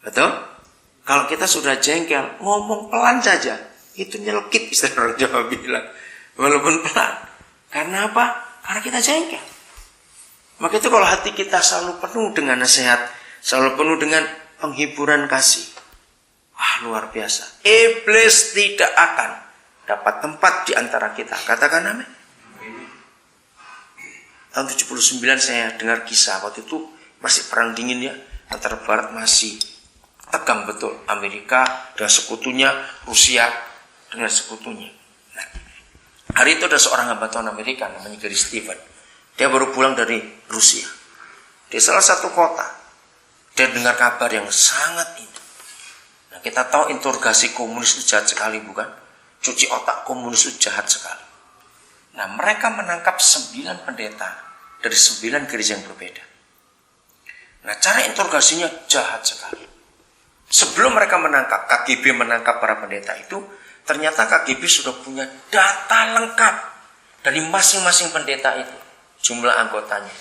Betul? Kalau kita sudah jengkel, ngomong pelan saja, itu nyelkit, istilah orang Jawa bilang. Walaupun pelan. Karena apa? Karena kita jengkel. Maka itu kalau hati kita selalu penuh dengan nasihat, selalu penuh dengan penghiburan kasih, wah, luar biasa. Iblis tidak akan dapat tempat di antara kita. Katakan amin. Tahun 79 saya dengar kisah, waktu itu masih perang dingin ya, antara Barat masih tegang betul. Amerika dengan sekutunya, Rusia dengan sekutunya. Nah, hari itu ada seorang hamba Tuhan Amerika namanya Gary Stephen. Dia baru pulang dari Rusia. Di salah satu kota, dia dengar kabar yang sangat ini. Nah, kita tahu interogasi komunis itu jahat sekali, bukan? Cuci otak komunis itu jahat sekali. Nah, mereka menangkap 9 pendeta dari 9 gereja yang berbeda. Nah, cara interogasinya jahat sekali. Sebelum mereka menangkap, KGB menangkap para pendeta itu, ternyata KGB sudah punya data lengkap dari masing-masing pendeta itu. Jumlah anggotanya.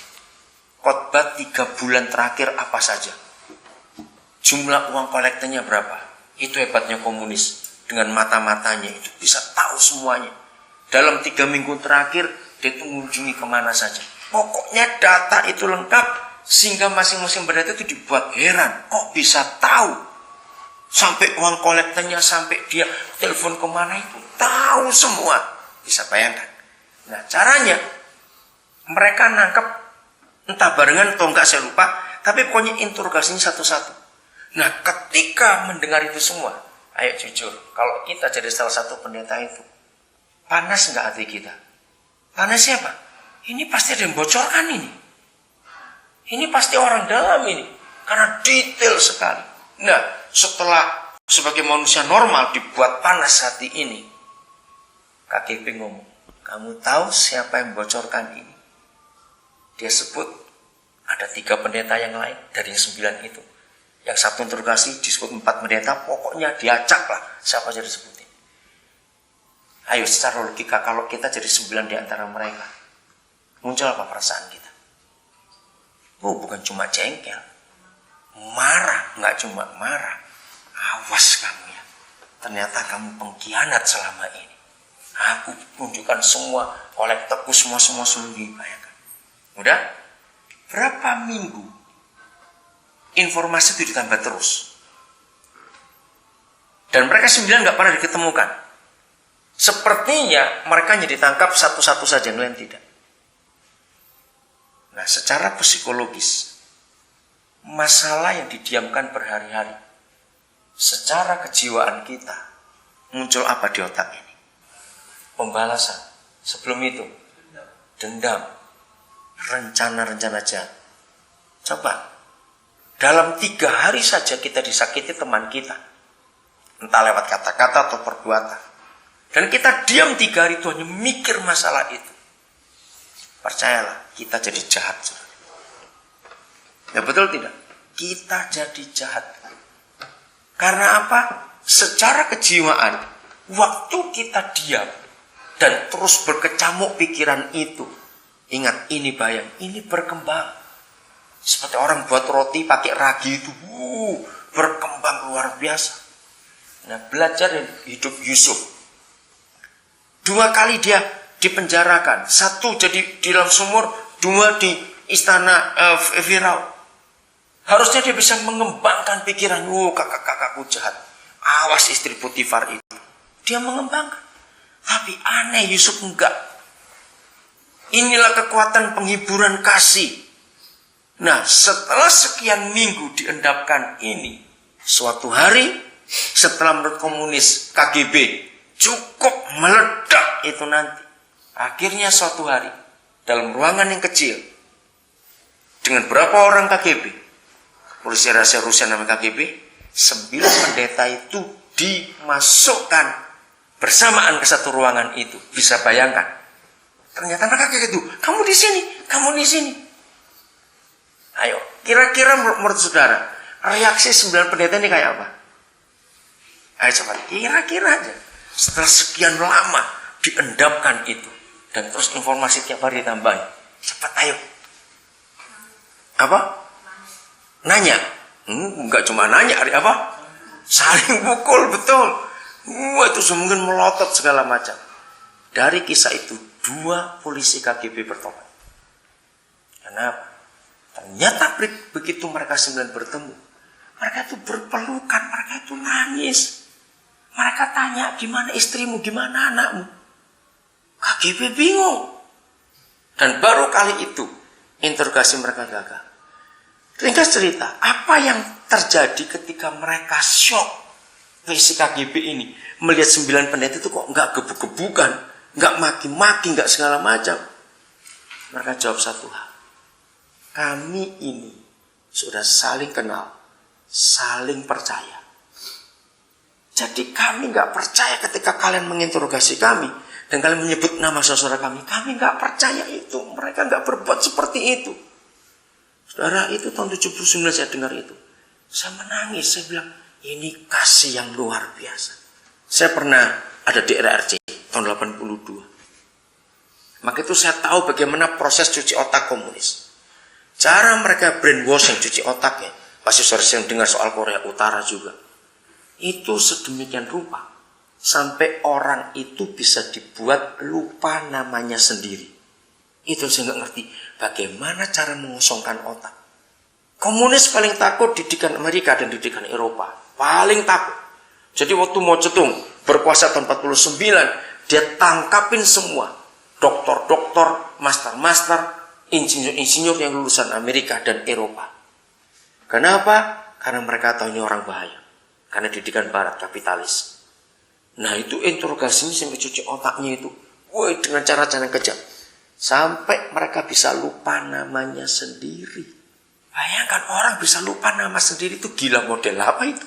Khotbah 3 bulan terakhir apa saja. Jumlah uang kolektornya berapa. Itu hebatnya komunis. Dengan mata-matanya itu bisa tahu semuanya. Dalam 3 minggu terakhir, dia itu mengunjungi kemana saja. Pokoknya data itu lengkap, sehingga masing-masing pendeta itu dibuat heran. Kok bisa tahu? Sampai uang kolektornya, sampai dia telepon kemana itu, tahu semua. Bisa bayangkan. Nah, caranya, mereka nangkep, entah barengan atau enggak saya lupa, tapi pokoknya interogasinya satu-satu. Nah, ketika mendengar itu semua, ayo jujur, kalau kita jadi salah satu pendeta itu, panas enggak hati kita? Panas siapa? Ini pasti ada yang bocorkan ini. Ini pasti orang dalam ini. Karena detail sekali. Nah, setelah sebagai manusia normal dibuat panas hati ini, KGB ngomong, kamu tahu siapa yang bocorkan ini? Dia sebut ada 3 pendeta yang lain dari yang 9 itu. Yang satu interogasi disebut 4 pendeta, pokoknya diacak lah siapa jadi sebutin. Ayo secara logika kalau kita jadi 9 di antara mereka, muncul apa perasaan kita? Oh, bukan cuma jengkel, marah, nggak cuma marah. Awas kamu ya, ternyata kamu pengkhianat selama ini. Aku tunjukkan semua kolektorku, semua dibayarkan. Udah berapa minggu informasi itu ditambah terus, dan mereka 9 nggak pernah diketemukan. Sepertinya mereka hanya ditangkap satu-satu saja, yang lain tidak. Nah, secara psikologis, masalah yang didiamkan berhari-hari, secara kejiwaan kita, muncul apa di otak ini? Pembalasan. Sebelum itu, dendam, rencana-rencana jahat. Coba, dalam 3 hari saja kita disakiti teman kita, entah lewat kata-kata atau perbuatan, dan kita diam 3 hari itu hanya mikir masalah itu. Percayalah, kita jadi jahat. Ya betul tidak? Kita jadi jahat. Karena apa? Secara kejiwaan, waktu kita diam dan terus berkecamuk pikiran itu, ingat ini bayang, ini berkembang. Seperti orang buat roti pakai ragi itu, berkembang luar biasa. Nah, belajar hidup Yusuf. 2 kali dia dipenjarakan, 1 jadi di dalam sumur, 2 di istana Firaun. Harusnya dia bisa mengembangkan pikiran, kakak-kakakku jahat, awas istri Potifar itu. Dia mengembangkan, tapi aneh Yusuf enggak. Inilah kekuatan penghiburan kasih. Nah, setelah sekian minggu diendapkan ini, suatu hari setelah menurut komunis KGB cukup meledak itu nanti. Akhirnya suatu hari dalam ruangan yang kecil dengan berapa orang KGB, polisi rahasia Rusia namanya KGB, 9 pendeta itu dimasukkan bersamaan ke satu ruangan itu. Bisa bayangkan? Ternyata mereka kayak gitu. Kamu di sini, kamu di sini. Ayo, kira-kira menurut saudara, reaksi 9 pendeta ini kayak apa? Ayo coba, kira-kira aja. Setelah sekian lama diendapkan itu, dan terus informasi tiap hari ditambahin. Cepat ayo. Apa? Nanya. Enggak cuma nanya, hari apa? Saling pukul, betul. Wah, itu mungkin melotot segala macam. Dari kisah itu, 2 polisi KGB bertobat. Kenapa? Ternyata begitu mereka 9 bertemu, mereka itu berpelukan, mereka itu nangis. Mereka tanya, gimana istrimu, gimana anakmu? KGB bingung. Dan baru kali itu, interogasi mereka gagal. Ringkas cerita, apa yang terjadi ketika mereka shock polisi KGB ini melihat 9 pendeta itu kok nggak gebuk-gebukan, nggak maki-maki, nggak segala macam. Mereka jawab satu hal, kami ini sudah saling kenal, saling percaya. Jadi kami nggak percaya ketika kalian menginterogasi kami dan kalian menyebut nama saudara kami nggak percaya itu. Mereka nggak berbuat seperti itu. Saudara, itu tahun 79 saya dengar itu. Saya menangis, saya bilang, ini kasih yang luar biasa. Saya pernah ada di RRC tahun 82. Maka itu saya tahu bagaimana proses cuci otak komunis. Cara mereka brainwashing, cuci otaknya. Pasti saudara yang dengar soal Korea Utara juga. Itu sedemikian rupa. Sampai orang itu bisa dibuat lupa namanya sendiri. Itu saya nggak ngerti bagaimana cara mengosongkan otak. Komunis paling takut didikan Amerika dan didikan Eropa. Paling takut. Jadi waktu Mao Zedong berkuasa tahun 49, dia tangkapin semua. Doktor-doktor, master-master, insinyur-insinyur yang lulusan Amerika dan Eropa. Kenapa? Karena mereka tahu ini orang bahaya. Karena didikan barat, kapitalis. Nah itu interogasinya sampai cuci otaknya itu. Woi, dengan cara-cara yang kejam. Sampai mereka bisa lupa namanya sendiri. Bayangkan orang bisa lupa nama sendiri itu gila model apa itu?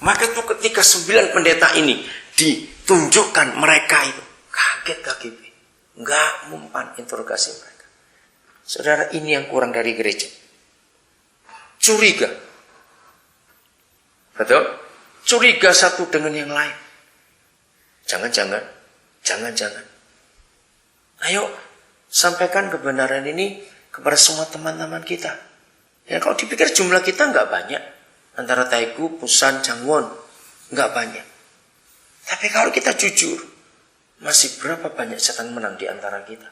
Maka itu ketika 9 pendeta ini ditunjukkan mereka itu. Kaget KGB. Nggak mempan interogasi mereka. Saudara, ini yang kurang dari gereja. Curiga. Betul? Curiga satu dengan yang lain. Jangan-jangan. Ayo, sampaikan kebenaran ini kepada semua teman-teman kita. Ya, kalau dipikir jumlah kita nggak banyak. Antara Taegu, Busan, Jangwon. Nggak banyak. Tapi kalau kita jujur, masih berapa banyak setan menang di antara kita?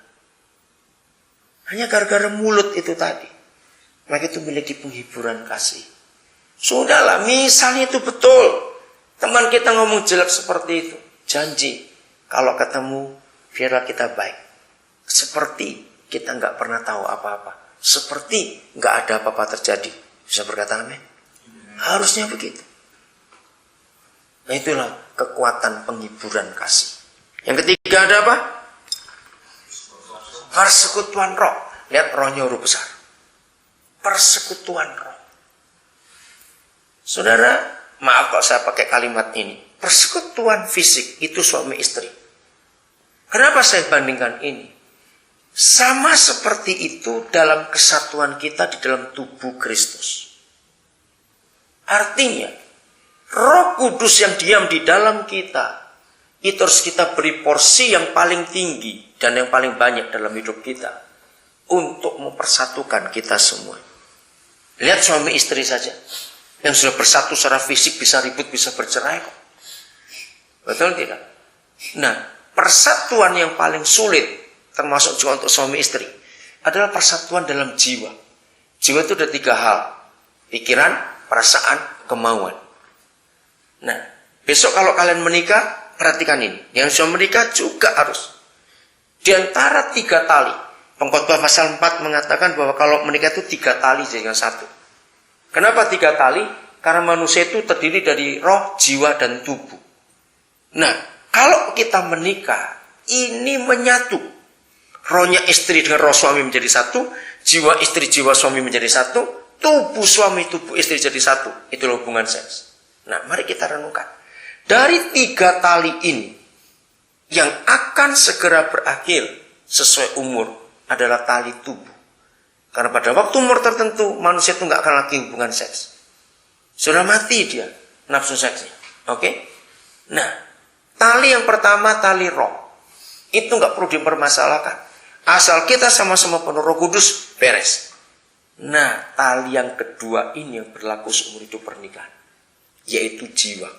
Hanya gara-gara mulut itu tadi. Maka itu memiliki penghiburan kasih. Sudahlah, misalnya itu betul. Teman kita ngomong jelek seperti itu. Janji, kalau ketemu, biarlah kita baik. Seperti kita nggak pernah tahu apa-apa. Seperti nggak ada apa-apa terjadi. Bisa berkata amin? Harusnya begitu. Nah itulah kekuatan penghiburan kasih. Yang ketiga ada apa? Persekutuan roh. Lihat, rohnya huruf besar. Persekutuan roh. Saudara, maaf kalau saya pakai kalimat ini. Persekutuan fisik itu suami istri. Kenapa saya bandingkan ini? Sama seperti itu dalam kesatuan kita di dalam tubuh Kristus. Artinya, Roh Kudus yang diam di dalam kita, itu harus kita beri porsi yang paling tinggi dan yang paling banyak dalam hidup kita untuk mempersatukan kita semua. Lihat suami istri saja, yang sudah bersatu secara fisik bisa ribut, bisa bercerai kok. Betul tidak? Nah, persatuan yang paling sulit, termasuk juga untuk suami istri, adalah persatuan dalam jiwa. Jiwa itu ada 3 hal. Pikiran, perasaan, kemauan. Nah, besok kalau kalian menikah, perhatikan ini. Yang sudah menikah juga harus. Di antara 3 tali. Pengkhotbah pasal 4 mengatakan bahwa kalau menikah itu 3 tali jadi 1. Kenapa 3 tali? Karena manusia itu terdiri dari roh, jiwa, dan tubuh. Nah, kalau kita menikah, ini menyatu. Rohnya istri dengan roh suami menjadi 1, jiwa istri, jiwa suami menjadi 1, tubuh suami, tubuh istri jadi 1. Itulah hubungan seks. Nah, mari kita renungkan. Dari 3 tali ini, yang akan segera berakhir sesuai umur adalah tali tubuh. Karena pada waktu umur tertentu, manusia itu nggak akan lagi hubungan seks. Sudah mati dia, nafsu seksnya. Oke? Nah, tali yang pertama, tali roh. Itu nggak perlu dipermasalahkan. Asal kita sama-sama penuh Roh Kudus, beres. Nah, tali yang kedua ini yang berlaku seumur hidup pernikahan, yaitu jiwa.